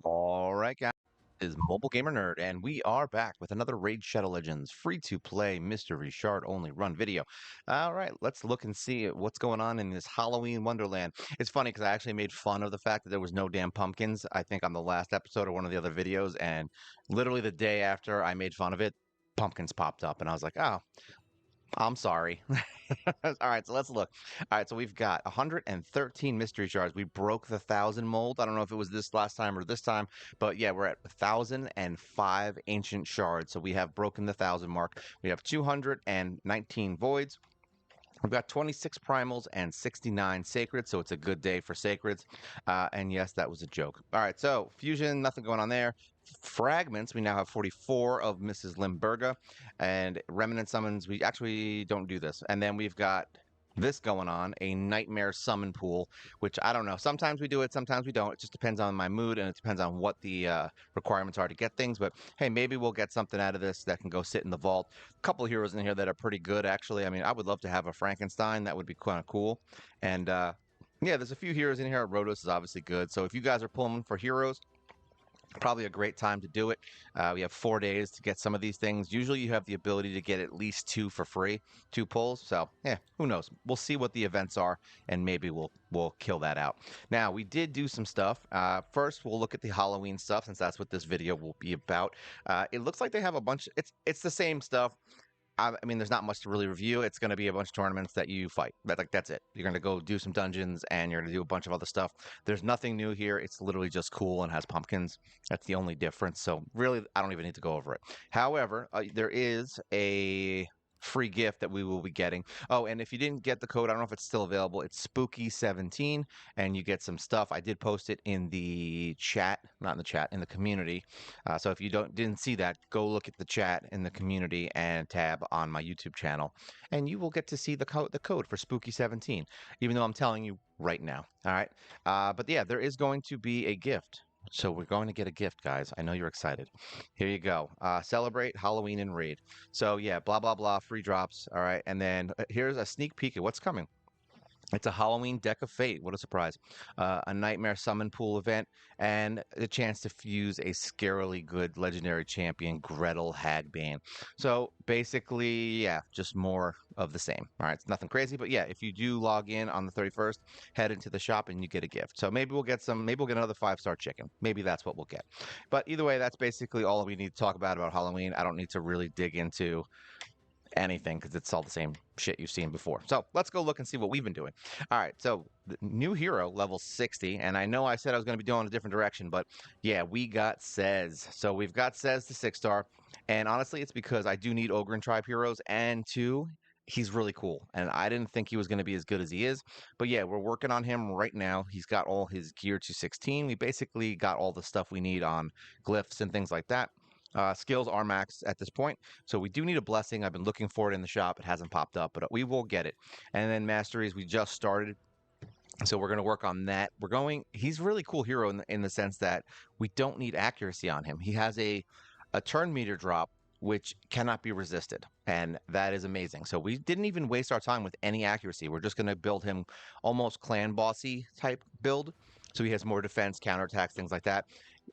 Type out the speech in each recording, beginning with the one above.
All right, guys, this is Mobile Gamer Nerd, and we are back with another Raid Shadow Legends free-to-play mystery shard-only run video. All right, let's look and see what's going on in this Halloween Wonderland. It's funny because I actually made fun of the fact that there was no damn pumpkins, I think on the last episode or one of the other videos, and literally the day after I made fun of it, pumpkins popped up, and I was like, oh, I'm sorry. All right, so let's look. All right, so we've got 113 mystery shards. We broke the 1,000 mold. I don't know if it was this last time or this time, but yeah, we're at 1,005 ancient shards. So we have broken the 1,000 mark. We have 219 voids. We've got 26 primals and 69 sacreds, so it's a good day for sacreds. And yes, that was a joke. All right, so fusion, nothing going on there. Fragments, we now have 44 of Mrs. Limburga. And remnant summons, we actually don't do this. And then we've got this going on, a nightmare summon pool, which I don't know. Sometimes we do it, sometimes we don't. It just depends on my mood, and it depends on what the requirements are to get things. But hey, maybe we'll get something out of this that can go sit in the vault. A couple of heroes in here that are pretty good, actually. I mean, I would love to have a Frankenstein. That would be kind of cool. And yeah, there's a few heroes in here. Rhodos is obviously good. So if you guys are pulling for heroes, probably a great time to do it. We have 4 days to get some of these things. Usually you have the ability to get at least 2 for free, 2 pulls. So yeah, who knows? We'll see what the events are, and maybe we'll kill that out. Now, we did do some stuff. First, we'll look at the Halloween stuff, since that's what this video will be about. It looks like they have a bunch. It's the same stuff. I mean, there's not much to really review. It's going to be a bunch of tournaments that you fight. That's it. You're going to go do some dungeons, and you're going to do a bunch of other stuff. There's nothing new here. It's literally just cool and has pumpkins. That's the only difference. So really, I don't even need to go over it. However, there is a free gift that we will be getting. Oh, and if you didn't get the code, I don't know if it's still available. It's Spooky17, and you get some stuff. I did post it in the chat, not in the chat, in the community. So if you didn't see that, go look at the chat in the community and tab on my YouTube channel, and you will get to see the code for Spooky17, even though I'm telling you right now. All right. But yeah, there is going to be a gift. So we're going to get a gift, guys. I know you're excited. Here you go. Celebrate Halloween and Raid. So yeah, blah, blah, blah, free drops. All right. And then here's a sneak peek at what's coming. It's a Halloween Deck of Fate. What a surprise. A Nightmare Summon Pool event, and a chance to fuse a scarily good legendary champion, Gretel Hagbane. So basically, yeah, just more of the same. All right, it's nothing crazy, but yeah, if you do log in on the 31st, head into the shop and you get a gift. So maybe we'll get another 5-star chicken. Maybe that's what we'll get. But either way, that's basically all we need to talk about Halloween. I don't need to really dig into anything because it's all the same shit you've seen before. So let's go look and see what we've been doing. All right, so the new hero, level 60, and I know I said I was going to be going a different direction, but yeah, we got Sez. So we've got Sez to 6-star, and honestly, it's because I do need Ogre and Tribe heroes, and 2, he's really cool, and I didn't think he was going to be as good as he is, but yeah, we're working on him right now. He's got all his gear to 16. We basically got all the stuff we need on glyphs and things like that. Skills are maxed at this point, so we do need a blessing. I've been looking for it in the shop. It hasn't popped up, but we will get it. And then masteries, we just started, so we're going to work on that. He's a really cool hero in the sense that we don't need accuracy on him. He has a turn meter drop, which cannot be resisted, and that is amazing. So we didn't even waste our time with any accuracy. We're just going to build him almost clan bossy type build, so he has more defense, counterattacks, things like that.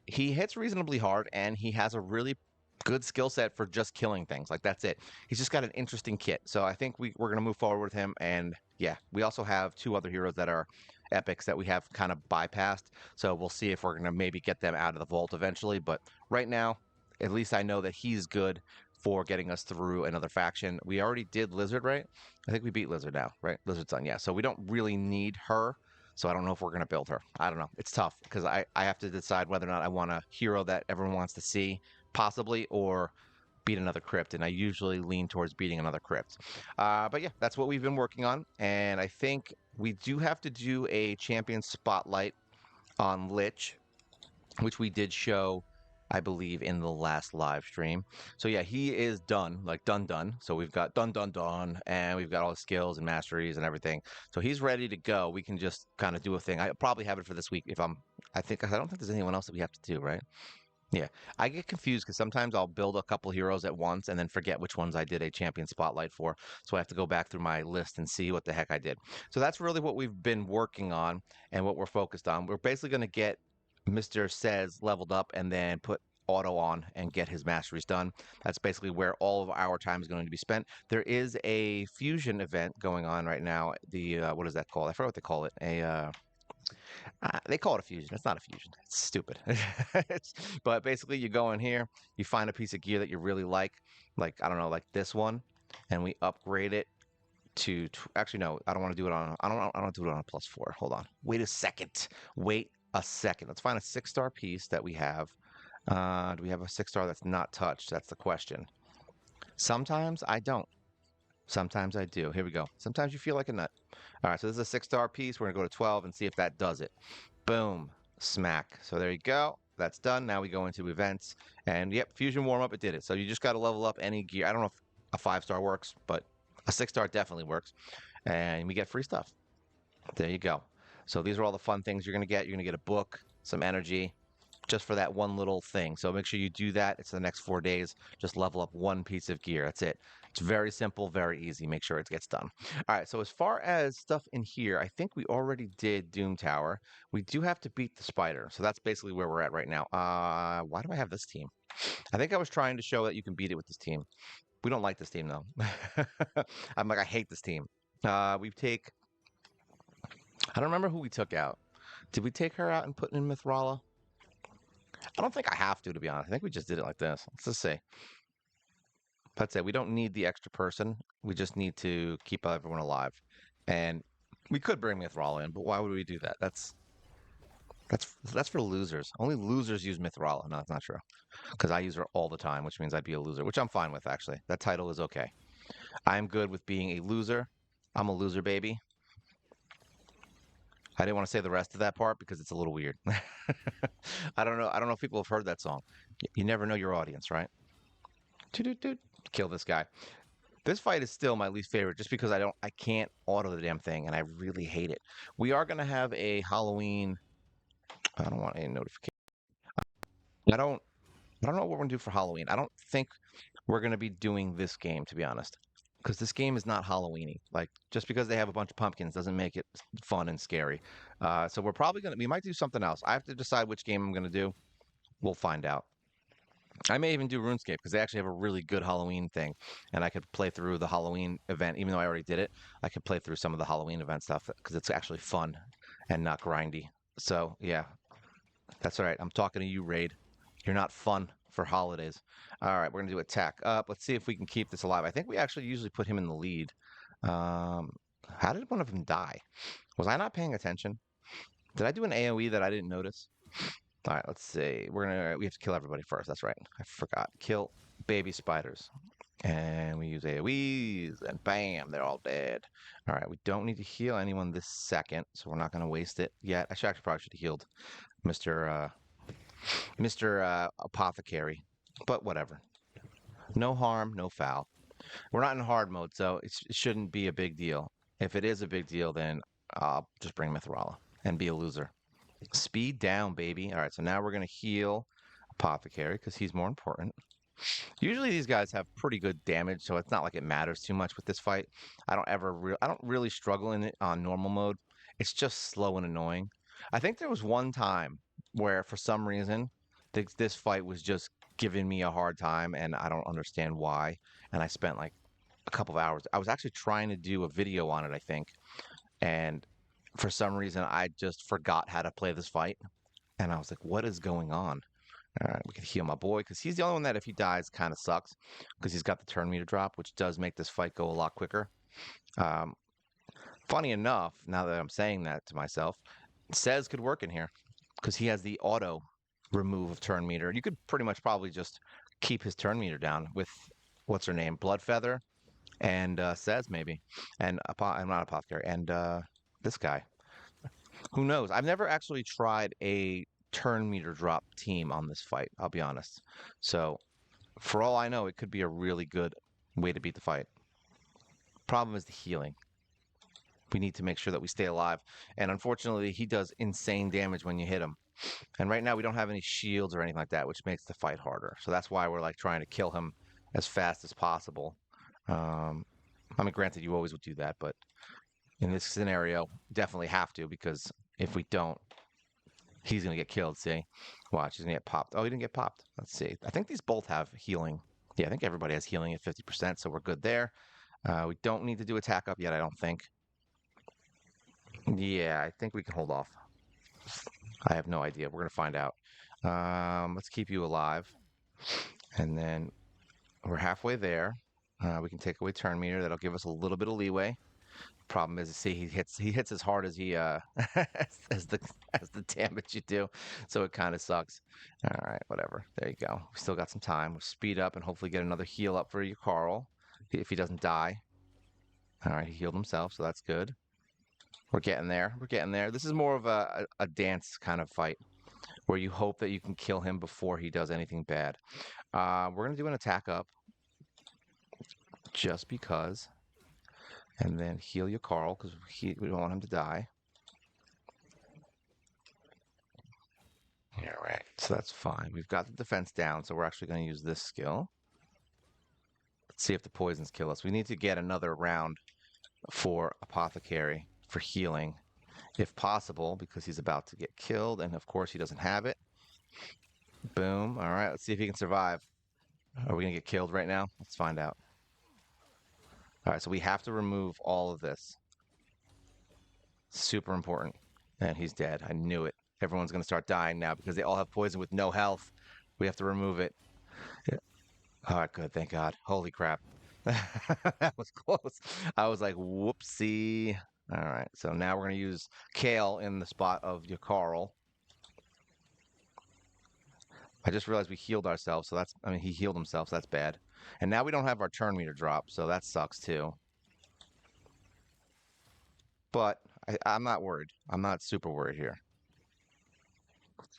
He hits reasonably hard, and he has a really good skill set for just killing things. Like, that's it. He's just got an interesting kit. So I think we're going to move forward with him. And yeah, we also have 2 other heroes that are epics that we have kind of bypassed. So we'll see if we're going to maybe get them out of the vault eventually. But right now, at least I know that he's good for getting us through another faction. We already did Lizard, right? I think we beat Lizard now, right? Lizard's on, yeah. So we don't really need her. So I don't know if we're going to build her. I don't know. It's tough because I have to decide whether or not I want a hero that everyone wants to see, possibly, or beat another crypt. And I usually lean towards beating another crypt. But yeah, that's what we've been working on. And I think we do have to do a champion spotlight on Lich, which we did show, I believe, in the last live stream. So yeah, he is done, like done. So we've got done, and we've got all the skills and masteries and everything. So he's ready to go. We can just kind of do a thing. I probably have it for this week I don't think there's anyone else that we have to do, right? Yeah, I get confused because sometimes I'll build a couple heroes at once and then forget which ones I did a champion spotlight for. So I have to go back through my list and see what the heck I did. So that's really what we've been working on and what we're focused on. We're basically going to get Mr. Says leveled up and then put auto on and get his masteries done. That's basically where all of our time is going to be spent. There is a fusion event going on right now. The what is that called? I forgot what they call it. They call it a fusion. It's not a fusion. It's stupid. But basically, you go in here, you find a piece of gear that you really like I don't know, like this one, and we upgrade it to. Actually, no, I don't want to do it on. I don't want to do it on a +4. Hold on. Wait a second. Wait a second. Let's find a 6-star piece that we have. Do we have a 6-star that's not touched? That's the question. Sometimes I don't. Sometimes I do. Here we go. Sometimes you feel like a nut. All right, so this is a 6-star piece. We're gonna go to 12 and see if that does it. Boom, smack. So there you go. That's done. Now we go into events, and yep, fusion warm up. It did it. So you just got to level up any gear. I don't know if a 5-star works, but a 6-star definitely works, and we get free stuff. There you go. So these are all the fun things you're gonna get. You're gonna get a book, some energy, just for that one little thing. So make sure you do that. It's the next 4 days. Just level up one piece of gear. That's it. It's very simple, very easy. Make sure it gets done. All right. So as far as stuff in here, I think we already did Doom Tower. We do have to beat the spider. So that's basically where we're at right now. Why do I have this team? I think I was trying to show that you can beat it with this team. We don't like this team though. I'm like, I hate this team. We take, I don't remember who we took out. Did we take her out and put in Mithrala? I don't think I have to be honest. I think we just did it like this. Let's just say. Let's say we don't need the extra person. We just need to keep everyone alive. And we could bring Mithrala in, but why would we do that? That's for losers. Only losers use Mithrala. No, that's not true. Because I use her all the time, which means I'd be a loser, which I'm fine with actually. That title is okay. I'm good with being a loser. I'm a loser, baby. I didn't want to say the rest of that part because it's a little weird. I don't know. I don't know if people have heard that song. You never know your audience, right? Toot, kill this guy. This fight is still my least favorite just because I can't auto the damn thing and I really hate it. We are gonna have a Halloween. I don't want any notification. I don't I don't know what we're gonna do for Halloween. I don't think we're gonna be doing this game to be honest. Because this game is not Halloweeny. Like just because they have a bunch of pumpkins doesn't make it fun and scary. So we might do something else. I have to decide which game I'm gonna do. We'll find out. I may even do RuneScape because they actually have a really good Halloween thing, and I could play through the Halloween event, even though I already did it. I could play through some of the Halloween event stuff because it's actually fun and not grindy. So yeah, that's all right. I'm talking to you, Raid. You're not fun for holidays. All right, we're gonna do attack up. Let's see if we can keep this alive. I think we actually usually put him in the lead. Um, how did one of them die? Was I not paying attention? Did I do an AOE that I didn't notice? All right, let's see. We have to kill everybody first. That's right. I forgot. Kill baby spiders. And we use AoEs and bam, they're all dead. All right, we don't need to heal anyone this second, so we're not going to waste it yet. Actually probably should have healed Mr. Apothecary, but whatever. No harm, no foul. We're not in hard mode, so it shouldn't be a big deal. If it is a big deal, then I'll just bring Mithrala and be a loser. Speed down, baby. All right, so now we're going to heal Apothecary because he's more important. Usually these guys have pretty good damage, so it's not like it matters too much with this fight. I don't really struggle in it on normal mode. It's just slow and annoying. I think there was one time where for some reason this fight was just giving me a hard time and I don't understand why. And I spent like a couple of hours. I was actually trying to do a video on it, I think, and for some reason I just forgot how to play this fight. And I was like, what is going on? All right, we can heal my boy because he's the only one that if he dies kind of sucks because he's got the turn meter drop, which does make this fight go a lot quicker. Um, Funny enough, now that I'm saying that to myself, Says could work in here because he has the auto remove of turn meter. You could pretty much probably just keep his turn meter down with what's her name, Bloodfeather, and Says maybe, and I'm not Apothecary, and this guy. Who knows? I've never actually tried a turn meter drop team on this fight, I'll be honest. So, for all I know, it could be a really good way to beat the fight. Problem is the healing. We need to make sure that we stay alive. And unfortunately, he does insane damage when you hit him. And right now, we don't have any shields or anything like that, which makes the fight harder. So that's why we're like trying to kill him as fast as possible. Um, I mean, granted, you always would do that, but in this scenario, definitely have to because if we don't, He's gonna get killed. See, watch. He's gonna get popped. Oh, he didn't get popped. Let's see. I think these both have healing. Yeah, I think everybody has healing at 50%, so we're good there. We don't need to do attack up yet. I don't think. Yeah, I think we can hold off. I have no idea. We're gonna find out. Let's keep you alive, and then we're halfway there. We can take away turn meter. That'll give us a little bit of leeway. Problem is, see, he hits as hard as he as the as the damage you do, so it kind of sucks. All right, whatever. There you go. We still got some time. We'll speed up and hopefully get another heal up for you, Carl, if he doesn't die. All right, he healed himself, so that's good. We're getting there. We're getting there. This is more of a dance kind of fight where you hope that you can kill him before he does anything bad. We're gonna do an attack up just because, and then heal you, Carl, because we don't want him to die. All right, so that's fine. We've got the defense down, so we're actually going to use this skill. Let's see if the poisons kill us. We need to get another round for Apothecary for healing, if possible, because he's about to get killed, and of course he doesn't have it. Boom. All right, let's see if he can survive. Are we going to get killed right now? Let's find out. All right, so we have to remove all of this. Super important. And he's dead. I knew it. Everyone's going to start dying now because they all have poison with no health. We have to remove it. Yeah. All right, good. Thank God. Holy crap. That was close. I was like, whoopsie. All right, so now we're going to use Kale in the spot of Yakarl. I just realized we healed ourselves, so that's, I mean, he healed himself, so that's bad. And now we don't have our turn meter drop, so that sucks too. But I'm not worried. I'm not super worried here.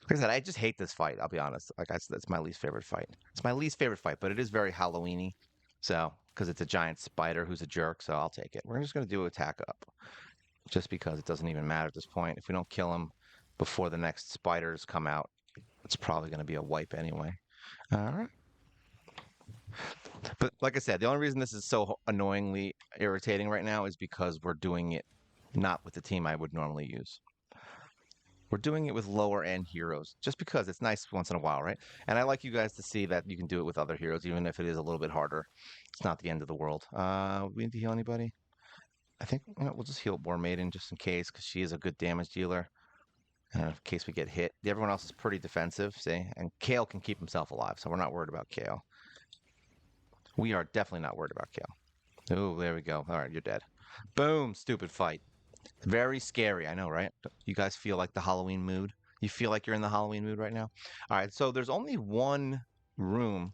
Like I said, I just hate this fight. I'll be honest. Like that's my least favorite fight. It's my least favorite fight, but it is very Halloweeny. So, because it's a giant spider who's a jerk, so I'll take it. We're just gonna do attack up, just because it doesn't even matter at this point. If we don't kill him before the next spiders come out, it's probably gonna be a wipe anyway. All right. But like I said, the only reason this is so annoyingly irritating right now is because we're doing it not with the team I would normally use. We're doing it with lower end heroes just because it's nice once in a while, right? And I like you guys to see that you can do it with other heroes, even if it is a little bit harder. It's not the end of the world. We need to heal anybody? I think we'll just heal War Maiden just in case, because she is a good damage dealer. In case we get hit. Everyone else is pretty defensive, see? And Kale can keep himself alive, so we're not worried about Kale. We are definitely not worried about Kale. Oh, there we go. All right, you're dead. Boom, stupid fight. Very scary, I know, right? You guys feel like the Halloween mood? You feel like you're in the Halloween mood right now? All right, so there's only one room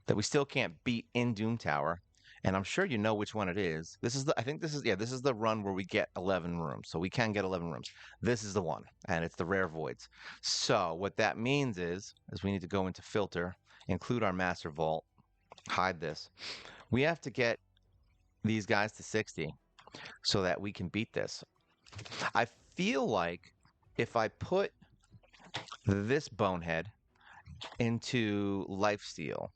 that we still can't beat in Doom Tower, and I'm sure you know which one it is. I think this is the run where we get 11 rooms. So we can get 11 rooms. This is the one, and it's the rare voids. So what that means is we need to go into filter, include our master vault, hide this. We have to get these guys to 60 so that we can beat this. I feel like if I put this bonehead into lifesteal,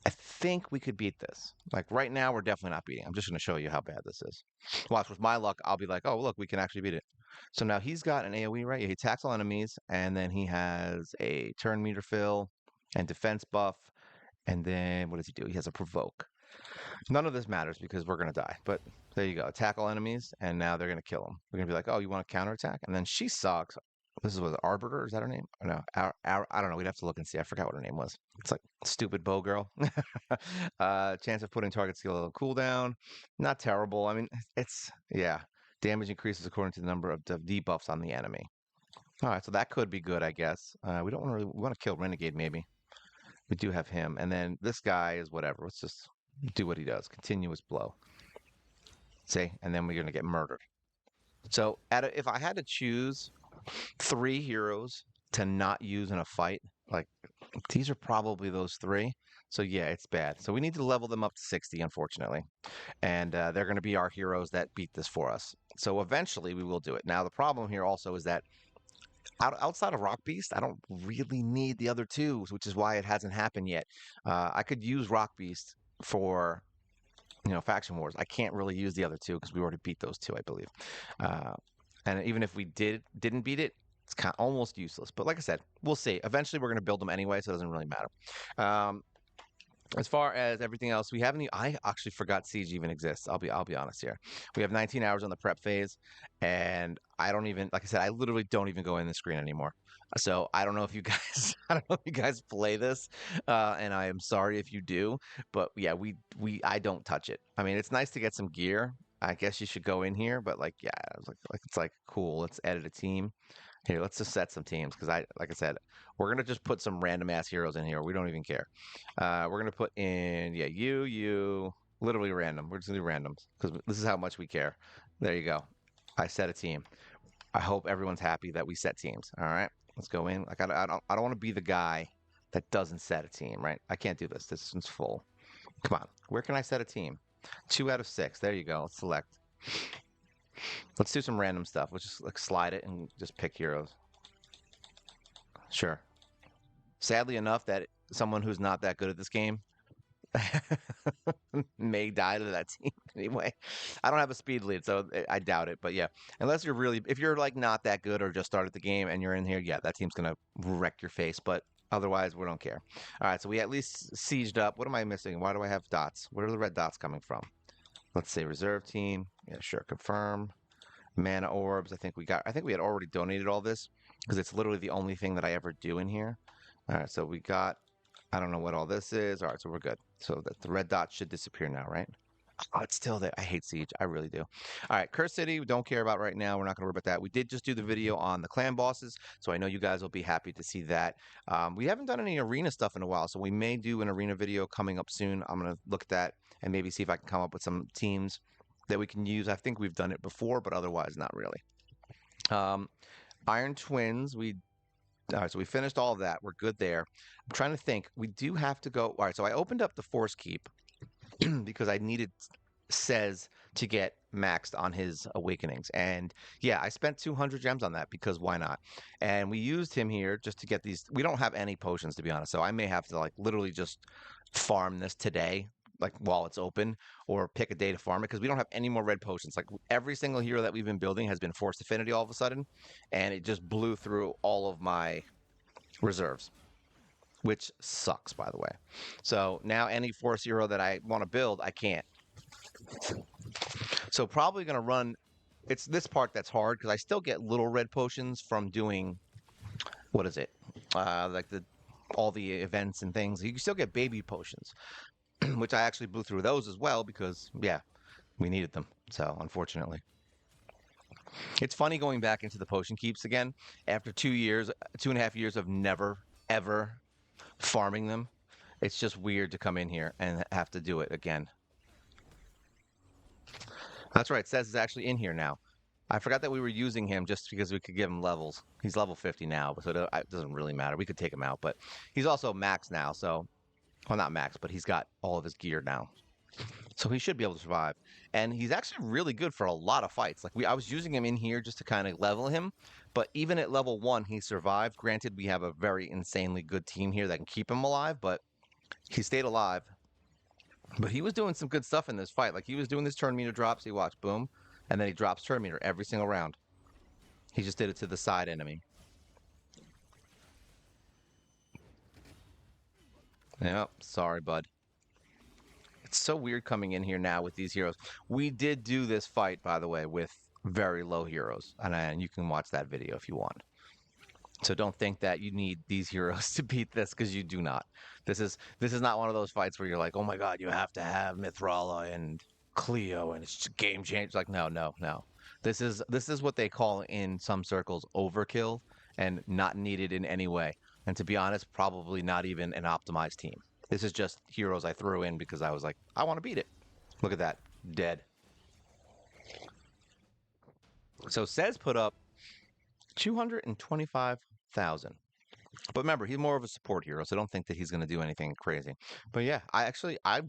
I think we could beat this. Like right now, we're definitely not beating. I'm just going to show you how bad this is. Watch, with my luck, I'll be like, oh, look, we can actually beat it. So now he's got an AoE, right? He attacks all enemies, and then he has a turn meter fill and defense buff. And then what does he do? He has a provoke. None of this matters because we're going to die. But there you go. Attack all enemies, and now they're going to kill him. We're going to be like, oh, you want to counterattack? And then she sucks. This is what, Arbiter? Is that her name? Or no, I don't know. We'd have to look and see. I forgot what her name was. It's like stupid bow girl. Chance of putting target skill a cooldown. Not terrible. I mean, yeah. Damage increases according to the number of debuffs on the enemy. All right, so that could be good, I guess. We don't want to we want to kill Renegade maybe. We do have him, and then this guy is whatever. Let's just do what he does. Continuous blow. See, and then we're gonna get murdered. So, if I had to choose 3 heroes to not use in a fight, like these are probably those 3. So yeah, it's bad. So we need to level them up to 60, unfortunately, and they're going to be our heroes that beat this for us. So eventually we will do it. Now the problem here also is that outside of Rock Beast, I don't really need the other 2, which is why it hasn't happened yet. I could use Rock Beast for faction wars. I can't really use the other 2 because we already beat those 2, I believe. And even if we didn't beat it, It's kind of almost useless. But like I said, we'll see. Eventually, we're going to build them anyway, so it doesn't really matter. Um, as far as everything else, we haven't. I actually forgot Siege even exists. I'll be honest here. We have 19 hours on the prep phase, and I don't even like I said. I literally don't even go in the screen anymore. So I don't know if you guys, I don't know if you guys play this, and I am sorry if you do. But yeah, I don't touch it. I mean, it's nice to get some gear. I guess you should go in here, but like, yeah, I was like it's like cool. Let's edit a team. Here, let's just set some teams because like I said, we're gonna just put some random ass heroes in here. We don't even care. We're gonna put in, yeah, literally random. We're just gonna do randoms because this is how much we care. There you go. I set a team. I hope everyone's happy that we set teams. All right, let's go in. Like I don't want to be the guy that doesn't set a team, right? I can't do this. This one's full. Come on, where can I set a team? 2 out of 6. There you go. Let's select. Let's do some random stuff. Let's just like slide it and just pick heroes. Sure. Sadly enough, that someone who's not that good at this game may die to that team anyway. I don't have a speed lead, so I doubt it. But yeah, unless you're really, if you're like not that good or just started the game and you're in here, yeah, that team's gonna wreck your face. But otherwise, we don't care. All right, so we at least sieged up. What am I missing? Why do I have dots? Where are the red dots coming from? Let's say reserve team. Yeah, sure. Confirm. Mana orbs. I think we had already donated all this because it's literally the only thing that I ever do in here. All right, so we got, I don't know what all this is. All right, so we're good. So the red dot should disappear now, right? Oh, it's still there. I hate Siege. I really do. All right, Curse City, we don't care about right now. We're not going to worry about that. We did just do the video on the clan bosses, so I know you guys will be happy to see that. We haven't done any arena stuff in a while, so we may do an arena video coming up soon. I'm going to look at that and maybe see if I can come up with some teams that we can use. I think we've done it before, but otherwise not really. Iron Twins, all right, so we finished all of that. We're good there. I'm trying to think. We do have to go. All right, so I opened up the Force Keep because I needed Says to get maxed on his awakenings. And yeah, I spent 200 gems on that because why not? And we used him here just to get these. We don't have any potions, to be honest. So I may have to like literally just farm this today, like while it's open, or pick a day to farm it because we don't have any more red potions. Like every single hero that we've been building has been Force Affinity all of a sudden, and it just blew through all of my reserves, which sucks, by the way. So now any Force hero that I want to build, I can't. So probably going to run. It's this part that's hard because I still get little red potions from doing, what is it? Like all the events and things. You can still get baby potions, which I actually blew through those as well because yeah, we needed them. So unfortunately. It's funny going back into the potion keeps again after 2 years, 2.5 years of never, ever farming them. It's just weird to come in here and have to do it again. That's right. Says is actually in here now. I forgot that we were using him just because we could give him levels. He's level 50 now, so it doesn't really matter. We could take him out, but he's also max now. So, well, not max, but he's got all of his gear now. So he should be able to survive. And he's actually really good for a lot of fights. Like I was using him in here just to kind of level him, but even at level 1, he survived. Granted, we have a very insanely good team here that can keep him alive, but he stayed alive. But he was doing some good stuff in this fight. Like he was doing this turn meter drops. He watched, boom, and then he drops turn meter every single round. He just did it to the side enemy. Yep, sorry, bud. It's so weird coming in here now with these heroes. We did do this fight, by the way, with very low heroes, and you can watch that video if you want. So don't think that you need these heroes to beat this because you do not. This is not one of those fights where you're like, oh my god, you have to have Mithrala and Cleo and it's just game change. Like no, no, no. This is what they call in some circles overkill and not needed in any way. And to be honest, probably not even an optimized team. This is just heroes I threw in because I was like, I want to beat it. Look at that, dead. So Says put up 225,000. But remember, he's more of a support hero, so don't think that he's going to do anything crazy. But yeah, I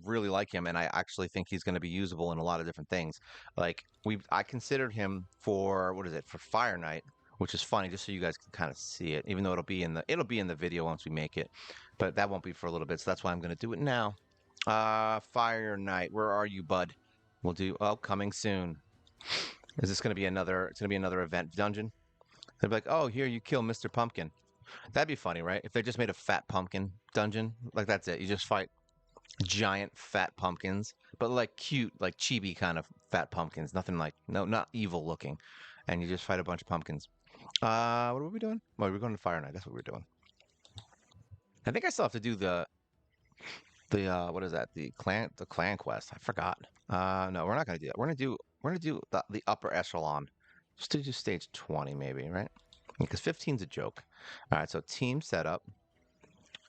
really like him, and I actually think he's going to be usable in a lot of different things. Like I considered him for what is it for Fire Knight, which is funny, just so you guys can kind of see it. Even though it'll be in the video once we make it, but that won't be for a little bit. So that's why I'm going to do it now. Fire Knight, where are you, bud? We'll do coming soon. Is this going to be another? It's going to be another event dungeon. They'd be like, "Oh, here you kill Mr. Pumpkin." That'd be funny, right? If they just made a fat pumpkin dungeon, like that's it. You just fight giant fat pumpkins, but like cute, like chibi kind of fat pumpkins. Nothing like no, not evil looking, and you just fight a bunch of pumpkins. What were we doing? Well, we're going to Fire Night. That's what we're doing. I think I still have to do the what is that? The clan quest. I forgot. No, we're not gonna do that. We're gonna do the upper echelon. Just to do stage 20 maybe, right? Because 15's a joke. All right, so team setup.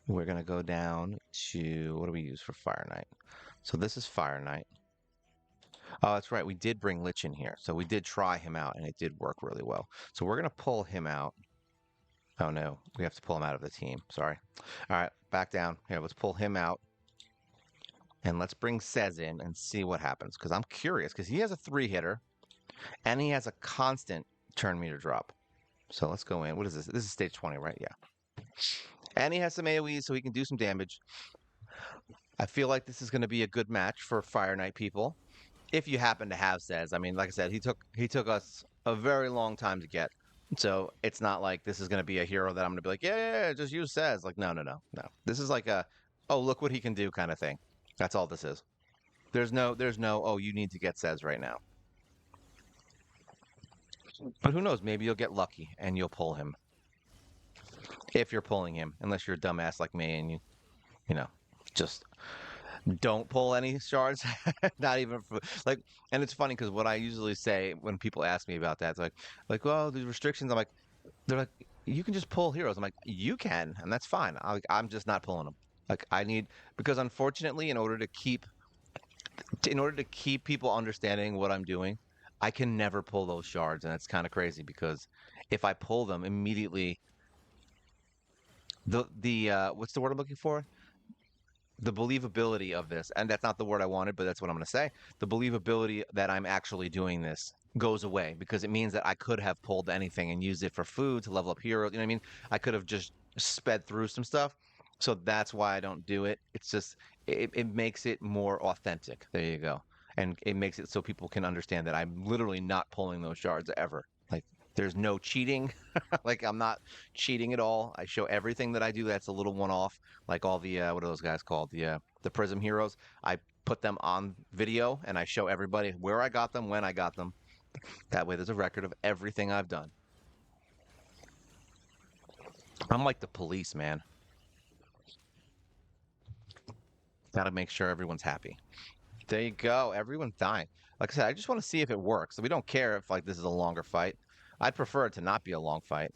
We're gonna go down to what do we use for Fire Night? So this is Fire Night. Oh, that's right. We did bring Lich in here. So we did try him out and it did work really well. So we're gonna pull him out. Oh no, we have to pull him out of the team. Sorry. All right, back down. Here, let's pull him out. And let's bring Sez in and see what happens. Because I'm curious, because he has a 3-hitter and he has a constant turn meter drop. So let's go in. What is this? This is stage 20, right? Yeah. And he has some AoE, so he can do some damage. I feel like this is going to be a good match for Fire Knight people. If you happen to have Sez. I mean, like I said, he took us a very long time to get. So it's not like this is going to be a hero that I'm going to be like, yeah, just use Sez. Like, no. This is like a, oh, look what he can do kind of thing. That's all this is. There's no, oh, you need to get Sez right now. But who knows? Maybe you'll get lucky and you'll pull him. If you're pulling him, unless you're a dumbass like me and you know, just don't pull any shards. Not even for, like, and it's funny because what I usually say when people ask me about that, it's like, well, these restrictions. I'm like, they're like, you can just pull heroes. I'm like, you can, and that's fine. I'm just not pulling them. Like I need because unfortunately, in order to keep people understanding what I'm doing, I can never pull those shards, and it's kind of crazy because if I pull them immediately, the what's the word I'm looking for? The believability of this, and that's not the word I wanted, but that's what I'm going to say. The believability that I'm actually doing this goes away because it means that I could have pulled anything and used it for food to level up heroes. You know what I mean? I could have just sped through some stuff. So that's why I don't do it. It's just, it makes it more authentic. There you go. And it makes it so people can understand that I'm literally not pulling those shards ever. Like, there's no cheating. Like, I'm not cheating at all. I show everything that I do that's a little one off, like all the what are those guys called? The Prism heroes. I put them on video and I show everybody where I got them, when I got them. That way, there's a record of everything I've done. I'm like the police, man. Gotta make sure everyone's happy. There you go. Everyone's dying. Like I said, I just want to see if it works. So we don't care if like this is a longer fight. I'd prefer it to not be a long fight.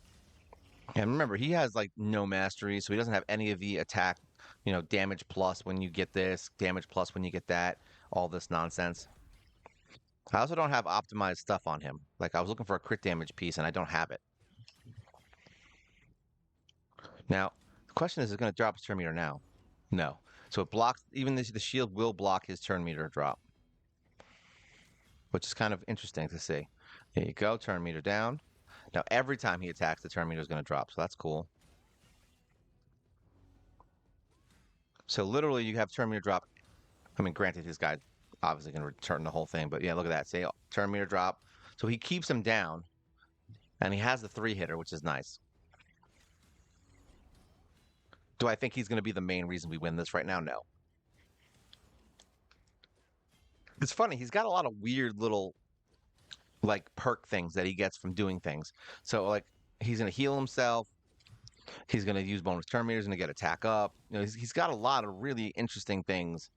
And remember, he has like no mastery, so he doesn't have any of the attack, damage plus when you get this, damage plus when you get that, all this nonsense. I also don't have optimized stuff on him. Like I was looking for a crit damage piece and I don't have it. Now, the question is it going to drop his turn meter now? No. So it blocks, even the shield will block his turn meter drop, which is kind of interesting to see. There you go, turn meter down. Now, every time he attacks, the turn meter is going to drop, so that's cool. So literally, you have turn meter drop. I mean, granted, his guy obviously going to return the whole thing, but yeah, look at that. Say turn meter drop. So he keeps him down, and he has the 3-hitter, which is nice. Do I think he's going to be the main reason we win this right now? No. It's funny. He's got a lot of weird little like perk things that he gets from doing things. So like he's going to heal himself. He's going to use bonus turn meters and to get attack up. He's got a lot of really interesting things.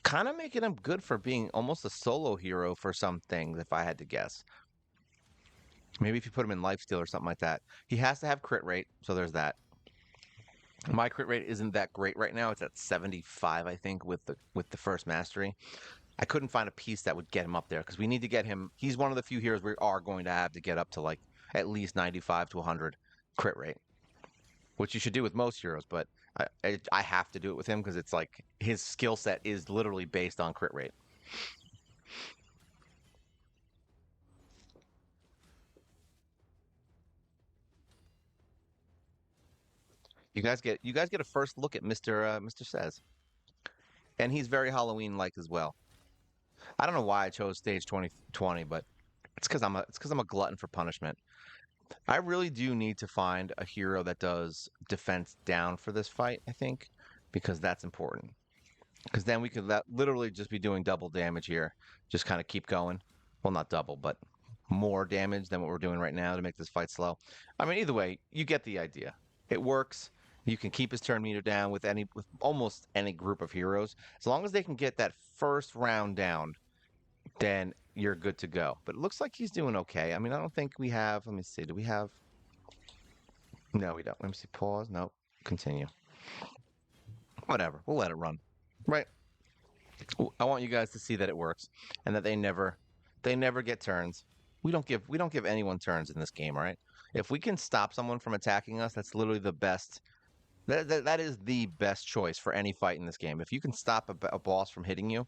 Kind of making him good for being almost a solo hero for some things, if I had to guess. Maybe if you put him in lifesteal or something like that. He has to have crit rate, so there's that. My crit rate isn't that great right now. It's at 75, I think, with the first mastery. I couldn't find a piece that would get him up there because we need to get him. He's one of the few heroes we are going to have to get up to like at least 95 to 100 crit rate, which you should do with most heroes, but I have to do it with him because it's like his skill set is literally based on crit rate. You guys get a first look at Mr. Says, and he's very Halloween like as well. I don't know why I chose stage 2020, but it's because I'm a glutton for punishment. I really do need to find a hero that does defense down for this fight, I think, because that's important. Because then we could literally just be doing double damage here, just kind of keep going. Well, not double, but more damage than what we're doing right now to make this fight slow. I mean, either way, you get the idea. It works. You can keep his turn meter down with almost any group of heroes. As long as they can get that first round down, then you're good to go. But it looks like he's doing okay. I mean, I don't think we have. Let me see. Do we have? No, we don't. Let me see. Pause. Nope. Continue. Whatever. We'll let it run. Right. I want you guys to see that it works and that they never get turns. We don't give anyone turns in this game, all right? If we can stop someone from attacking us, that's literally the best. That is the best choice for any fight in this game. If you can stop a boss from hitting you,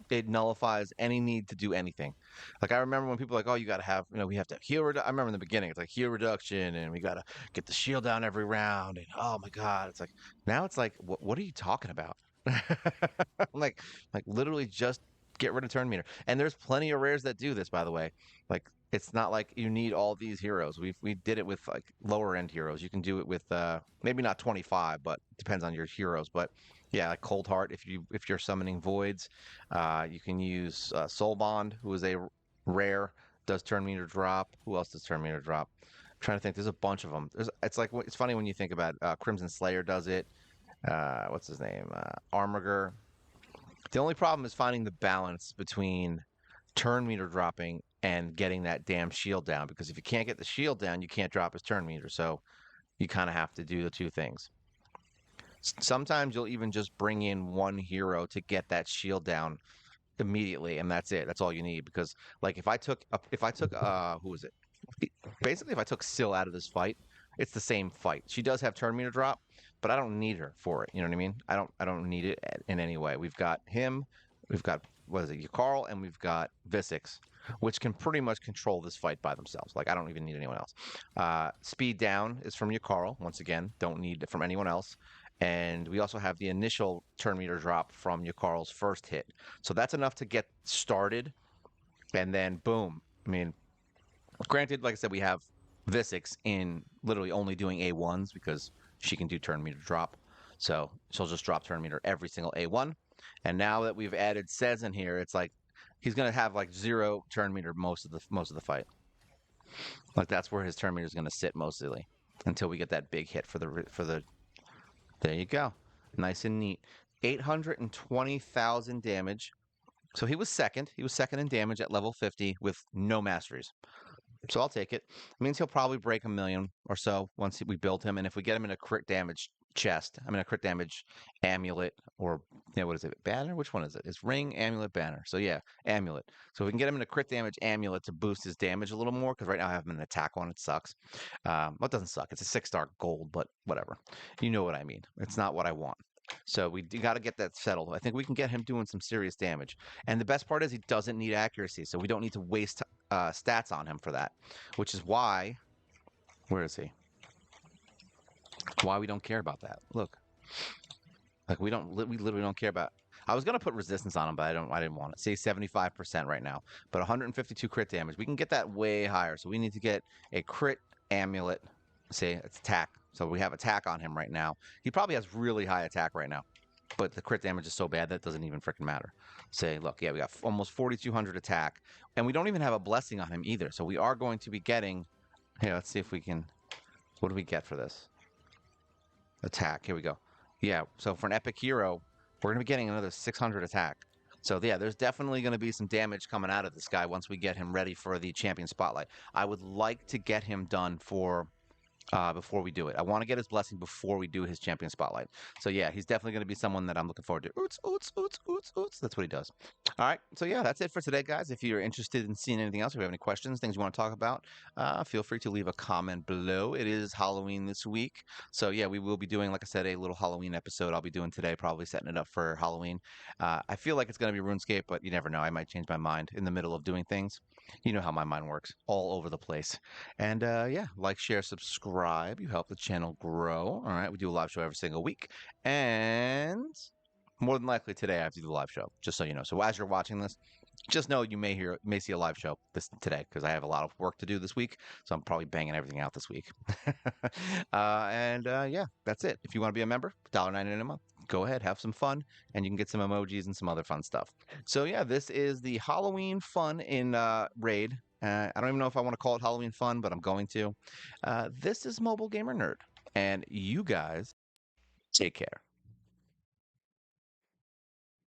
it nullifies any need to do anything. Like I remember when people were like, oh, you got to have, we have to have heal. I remember in the beginning, it's like heal reduction, and we got to get the shield down every round, and oh my god, it's like now it's like, what are you talking about? like, like literally just get rid of turn meter. And there's plenty of rares that do this, by the way. Like it's not like you need all these heroes. We did it with like lower end heroes. You can do it with maybe not 25, but depends on your heroes. But yeah, like Cold Heart if you're summoning voids, you can use Soul Bond, who is a rare, does turn meter drop. Who else does turn meter drop? I'm trying to think. There's a bunch of them. It's like it's funny when you think about Crimson Slayer does it. What's his name? Armiger. The only problem is finding the balance between turn meter dropping and getting that damn shield down. Because if you can't get the shield down, you can't drop his turn meter. So you kind of have to do the two things. Sometimes you'll even just bring in one hero to get that shield down immediately, and that's it. That's all you need. Because like if I took who was it? Basically, if I took Syl out of this fight, it's the same fight. She does have turn meter drop, but I don't need her for it. You know what I mean? I don't need it in any way. We've got him, we've got what is it, Carl, and we've got Visix, which can pretty much control this fight by themselves. Like I don't even need anyone else. Speed down is from Carl. Once again, don't need it from anyone else. And we also have the initial turn meter drop from Carl's first hit. So that's enough to get started. And then boom. I mean, granted, like I said, we have Visix in literally only doing A1s because she can do turn meter drop. So she'll just drop turn meter every single A1. And now that we've added Sez in here, it's like he's gonna have like 0 turn meter most of the fight. Like that's where his turn meter is gonna sit mostly until we get that big hit for the. There you go, nice and neat. 820,000 damage. So he was second. He was second in damage at level 50 with no masteries. So I'll take it. It means he'll probably break 1,000,000 or so once we build him. And if we get him in a crit damage chest, I mean a crit damage amulet, or what is it? Banner? Which one is it? It's ring, amulet, banner. So yeah, amulet. So we can get him in a crit damage amulet to boost his damage a little more, because right now I have him in an attack one. It sucks. Well, it doesn't suck. It's a 6-star gold, but whatever. You know what I mean. It's not what I want. So we got to get that settled. I think we can get him doing some serious damage. And the best part is he doesn't need accuracy, so we don't need to waste stats on him for that, which is why. Where is he? Why we don't care about that? Look, like we literally don't care about. I was gonna put resistance on him, but I didn't want it. Say 75% right now, but 152 crit damage. We can get that way higher. So we need to get a crit amulet. Say it's attack. So we have attack on him right now. He probably has really high attack right now, but the crit damage is so bad that it doesn't even freaking matter. Say, look, yeah, we got almost 4,200 attack, and we don't even have a blessing on him either. So we are going to be getting. Here, let's see if we can. What do we get for this? Attack. Here we go. Yeah. So for an epic hero, we're going to be getting another 600 attack. So yeah, there's definitely going to be some damage coming out of this guy once we get him ready for the champion spotlight. I would like to get him done before we do it. I want to get his blessing before we do his champion spotlight. So yeah, he's definitely going to be someone that I'm looking forward to. Oots, oots, oots, oots, oots. That's what he does. All right. So yeah, that's it for today, guys. If you're interested in seeing anything else, if you have any questions, things you want to talk about, feel free to leave a comment below. It is Halloween this week. So yeah, we will be doing, like I said, a little Halloween episode I'll be doing today, probably setting it up for Halloween. I feel like it's going to be RuneScape, but you never know. I might change my mind in the middle of doing things. You know how my mind works, all over the place. And yeah, like, share, subscribe. You help the channel grow. All right, we do a live show every single week. And more than likely today I have to do the live show, just so you know. So as you're watching this, Just know you may see a live show this today because I have a lot of work to do this week, so I'm probably banging everything out this week. Yeah, that's it. If you want to be a member, $1.99 a month. Go ahead, have some fun, and you can get some emojis and some other fun stuff. So yeah, this is the Halloween fun in Raid. I don't even know if I want to call it Halloween fun, but I'm going to. This is Mobile Gamer Nerd, and you guys take care.